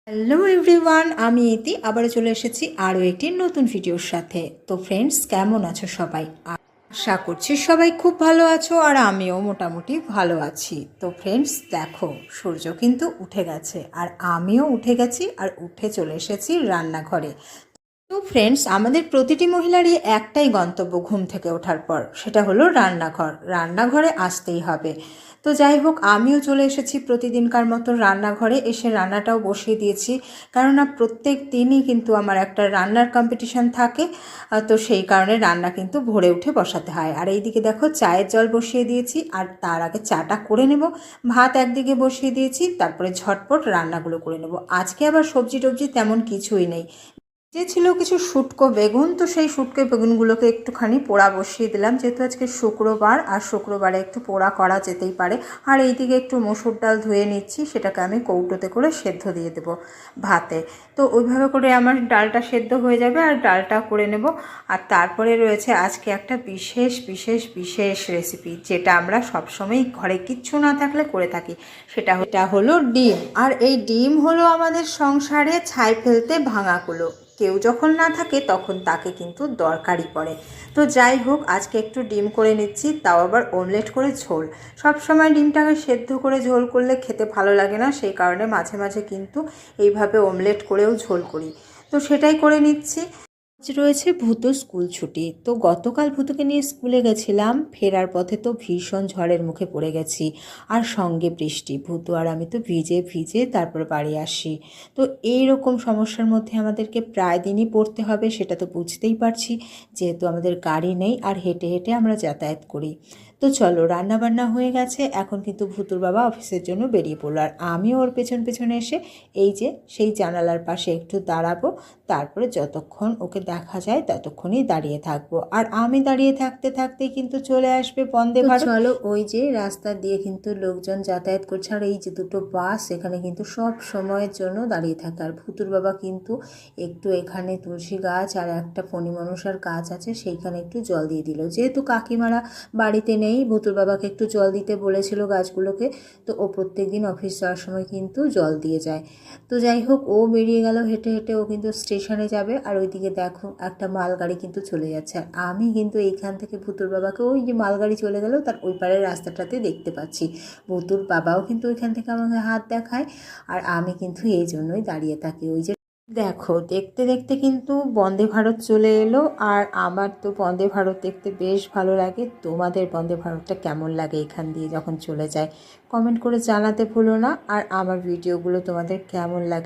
Hello everyone, আমি ইতি আবারও চলে এসেছি আরও একটি নতুন ভিডিওর সাথে। তো ফ্রেন্ডস, কেমন আছো সবাই? আশা করছি সবাই খুব ভালো আছো, আর আমিও মোটামুটি ভালো আছি। তো ফ্রেন্ডস দেখো, সূর্য কিন্তু উঠে গেছে আর আমিও উঠে গেছি আর উঠে চলে এসেছি রান্নাঘরে। তো ফ্রেন্ডস, আমাদের প্রতিটি মহিলারই একটাই গন্তব্য ঘুম থেকে ওঠার পর, সেটা হলো রান্নাঘর। রান্নাঘরে আসতেই হবে। তো যাই হোক, আমিও চলে এসেছি প্রতিদিনকার মতো রান্নাঘরে, এসে রান্নাটাও বসিয়ে দিয়েছি। কেননা প্রত্যেক দিনই কিন্তু আমার একটা রান্নার কম্পিটিশান থাকে। তো সেই কারণে রান্না কিন্তু ভোরে উঠে বসাতে হয়। আর এইদিকে দেখো, চায়ের জল বসিয়ে দিয়েছি, আর তার আগে চাটা করে নেব। ভাত একদিকে বসিয়ে দিয়েছি, তারপরে ঝটপট রান্নাগুলো করে নেব। আজকে আবার সবজি টবজি তেমন কিছুই নেই। যে ছিল কিছু শুটকো বেগুন, তো সেই শুটকো বেগুনগুলোকে একটুখানি পোড়া বসিয়ে দিলাম, যেহেতু আজকে শুক্রবার, আর শুক্রবারে একটু পোড়া করা যেতেই পারে। আর এইদিকে একটু মসুর ডাল ধুয়ে নিচ্ছি, সেটাকে আমি কৌটোতে করে সেদ্ধ দিয়ে দেবো ভাতে। তো ওইভাবে করে আমার ডালটা সেদ্ধ হয়ে যাবে, আর ডালটা করে নেব। আর তারপরে রয়েছে আজকে একটা বিশেষ বিশেষ বিশেষ রেসিপি, যেটা আমরা সবসময় ঘরে কিচ্ছু না থাকলে করে থাকি। সেটা হলো ডিম। আর এই ডিম হলো আমাদের সংসারে ছাই ফেলতে ভাঙাগুলো। কেউ যখন না থাকে তখন তাকে কিন্তু দরকারই পড়ে। তো যাই হোক, আজকে একটু ডিম করে নিচ্ছি, তাও আবার অমলেট করে ঝোল। সব সময় ডিমটাকে সেদ্ধ করে ঝোল করলে খেতে ভালো লাগে না, সেই কারণে মাঝে মাঝে কিন্তু এইভাবে অমলেট করেও ঝোল করি। তো সেটাই করে নিচ্ছি। আজ রয়েছে ভূতো স্কুল ছুটি। তো গতকাল ভূতোকে নিয়ে স্কুলে গেছিলাম, ফেরার পথে তো ভীষণ ঝড়ের মুখে পড়ে গেছি, আর সঙ্গে বৃষ্টি। ভূতো আর আমি তো ভিজে ভিজে তারপর বাড়ি আসি। তো এই রকম সমস্যার মধ্যে আমাদেরকে প্রায় দিনই পড়তে হবে, সেটা তো বুঝতেই পারছি, যেহেতু আমাদের গাড়ি নেই আর হেঁটে হেঁটে আমরা যাতায়াত করি। তো চলো, রান্নাবান্না হয়ে গেছে, এখন কিন্তু ভূতুর বাবা অফিসের জন্য বেরিয়ে পড়লো, আর আমিও ওর পেছন পেছনে এসে এই যে সেই জানালার পাশে একটু দাঁড়াবো। তারপরে যতক্ষণ ওকে দেখা যায় ততক্ষণই দাঁড়িয়ে থাকবো। আর আমি দাঁড়িয়ে থাকতে থাকতেই কিন্তু চলে আসবে বন্দে ভারত। চলো, ওই যে রাস্তা দিয়ে কিন্তু লোকজন যাতায়াত করছে, আর এই যে দুটো বাস এখানে কিন্তু সব সময়ের জন্য দাঁড়িয়ে থাকে। আর ভুতুর বাবা কিন্তু একটু এখানে তুলসী গাছ আর একটা ফণি মনসার গাছ আছে, সেইখানে একটু জল দিয়ে দিল। যেহেতু কাকিমারা বাড়িতে নেই, ভুতুর বাবাকে একটু জল দিতে বলেছিল গাছগুলোকে। তো ও প্রত্যেকদিন অফিস যাওয়ার সময় কিন্তু জল দিয়ে যায়। তো যাই হোক, ও বেরিয়ে গেল হেঁটে হেঁটে, ও কিন্তু স্টেশনে যাবে। আর ওইদিকে দেখো, একটা মালগাড়ি কিন্তু চলে যাচ্ছে, আর আমি কিন্তু এইখান থেকে ভুতুর বাবাকে, ওই যে মালগাড়ি চলে গেল তার ওই পারের রাস্তাটাতে দেখতে পাচ্ছি। ভুতুর বাবাও কিন্তু ওইখান থেকে আমাকে হাত দেখায়, আর আমি কিন্তু এই জন্যই দাঁড়িয়ে থাকি। ওই যে দেখো, দেখতে দেখতে কিন্তু বন্দে ভারত চলে এলো। আর আমার তো বন্দে ভারত দেখতে বেশ ভালো লাগে। তোমাদের বন্দে ভারতটা কেমন লাগে এখান দিয়ে যখন চলে যায়, কমেন্ট করে জানাতে ভুলো না। আর আমার ভিডিওগুলো তোমাদের কেমন লাগে